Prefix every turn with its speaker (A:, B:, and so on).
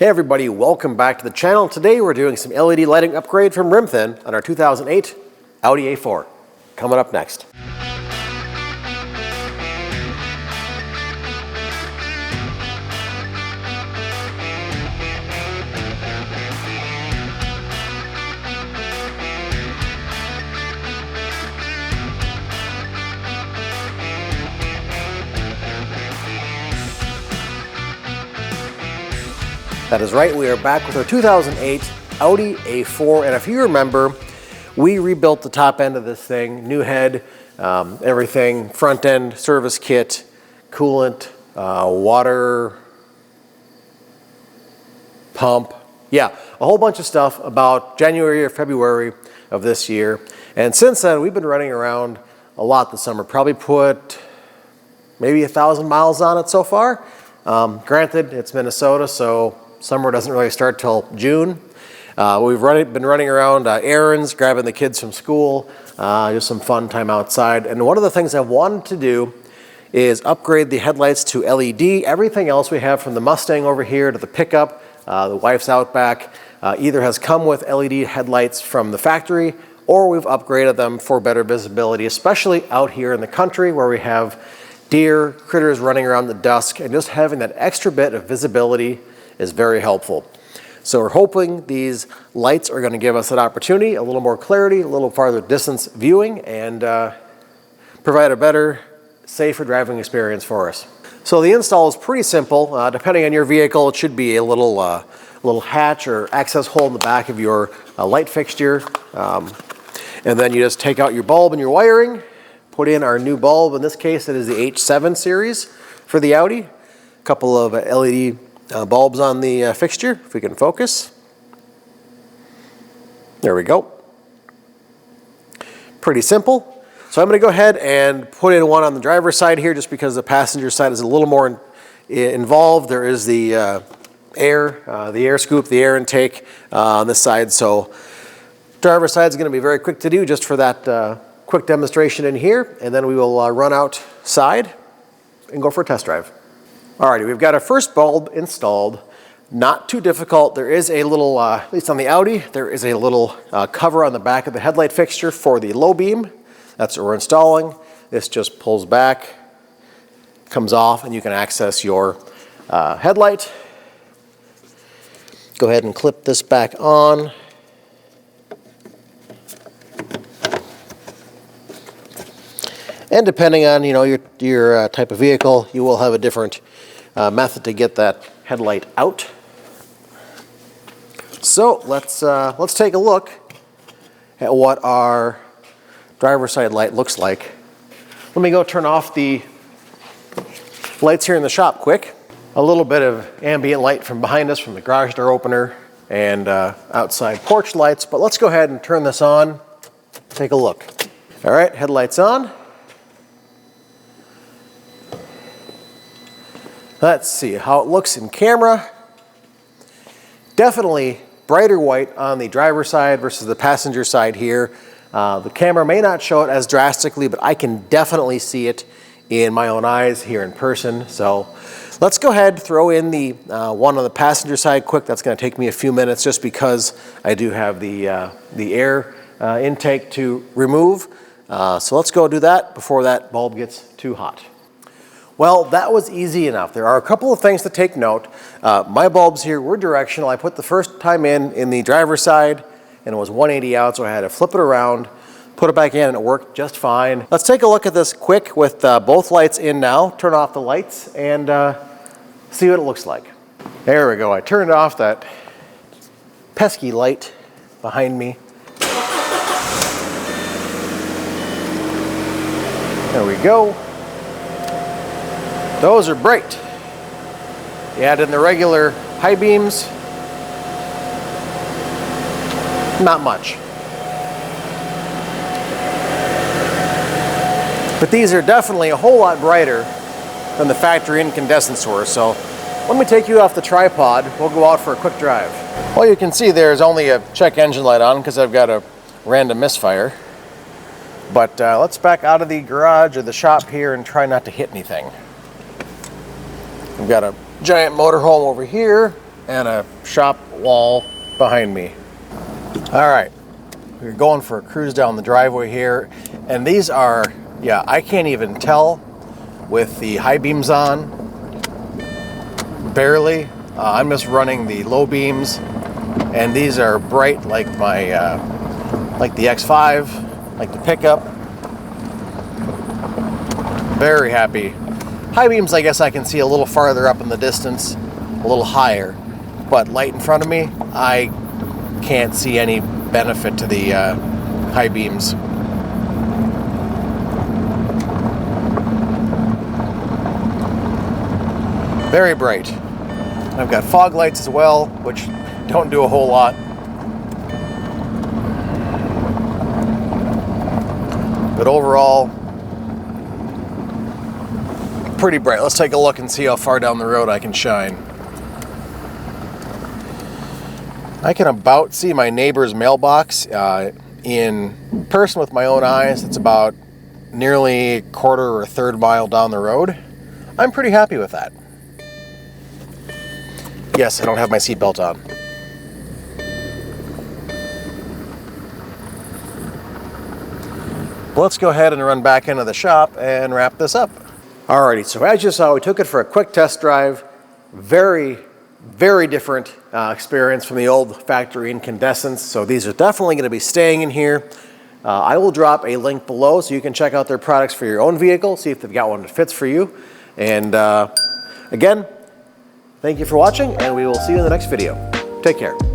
A: Hey everybody, welcome back to the channel. Today we're doing some LED lighting upgrade from RIMTHIN on our 2008 Audi A4. Coming up next. That is right, we are back with our 2008 Audi A4, and if you remember, we rebuilt the top end of this thing, new head, everything, front end, service kit, coolant, water pump, yeah, a whole bunch of stuff about January or February of this year. And since then, we've been running around a lot this summer, probably put maybe 1,000 miles on it so far. Granted, it's Minnesota, so summer doesn't really start till June. We've been running around errands, grabbing the kids from school, just some fun time outside. And one of the things I've wanted to do is upgrade the headlights to LED. Everything else we have, from the Mustang over here to the pickup, the wife's Outback, either has come with LED headlights from the factory, or we've upgraded them for better visibility, especially out here in the country where we have deer, critters running around at dusk, and just having that extra bit of visibility is very helpful. So we're hoping these lights are going to give us that opportunity, a little more clarity, a little farther distance viewing, and provide a better, safer driving experience for us. So the install is pretty simple. Depending on your vehicle, it should be a little hatch or access hole in the back of your light fixture. And then you just take out your bulb and your wiring, put in our new bulb. In this case, it is the H7 series for the Audi. A couple of LED bulbs on the fixture, if we can focus. There we go. Pretty simple. So I'm going to go ahead and put in one on the driver's side here, just because the passenger side is a little more involved. There is the air scoop, the air intake on this side. So driver's side is going to be very quick to do, just for that quick demonstration in here. And then we will run outside and go for a test drive. Alrighty, we've got our first bulb installed. Not too difficult. There is a little, at least on the Audi, there is a little cover on the back of the headlight fixture for the low beam. That's what we're installing. This just pulls back, comes off, and you can access your headlight. Go ahead and clip this back on. And depending on your type of vehicle, you will have a different method to get that headlight out. So let's take a look at what our driver's side light looks like. Let me go turn off the lights here in the shop quick. A little bit of ambient light from behind us, from the garage door opener and outside porch lights. But let's go ahead and turn this on. Take a look. All right, headlights on. Let's see how it looks in camera. Definitely brighter white on the driver's side versus the passenger side here. The camera may not show it as drastically, but I can definitely see it in my own eyes here in person. So let's go ahead, throw in the one on the passenger side quick. That's going to take me a few minutes, just because I do have the air intake to remove. So let's go do that before that bulb gets too hot. Well, that was easy enough. There are a couple of things to take note. My bulbs here were directional. I put the first time in the driver's side, and it was 180 out, so I had to flip it around, put it back in, and it worked just fine. Let's take a look at this quick with both lights in now. Turn off the lights and see what it looks like. There we go. I turned off that pesky light behind me. There we go. Those are bright. You add in the regular high beams, not much. But these are definitely a whole lot brighter than the factory incandescent source. So let me take you off the tripod. We'll go out for a quick drive. Well, you can see there's only a check engine light on because I've got a random misfire. But let's back out of the garage or the shop here and try not to hit anything. We've got a giant motorhome over here. and a shop wall behind me. All right, we're going for a cruise down the driveway here, and these are, yeah, I can't even tell with the high beams on, barely. I'm just running the low beams, and these are bright like my, like the X5, like the pickup. Very happy. High beams, I guess I can see a little farther up in the distance, a little higher, but light in front of me, I can't see any benefit to the high beams. Very bright. I've got fog lights as well, which don't do a whole lot. But overall, pretty bright. Let's take a look and see how far down the road I can shine. I can about see my neighbor's mailbox in person with my own eyes. It's about nearly a quarter or a third mile down the road. I'm pretty happy with that. Yes, I don't have my seatbelt on. Let's go ahead and run back into the shop and wrap this up. Alrighty, so as you saw, we took it for a quick test drive. Very, very different experience from the old factory incandescents. So these are definitely going to be staying in here. I will drop a link below so you can check out their products for your own vehicle, see if they've got one that fits for you. And again, thank you for watching, and we will see you in the next video. Take care.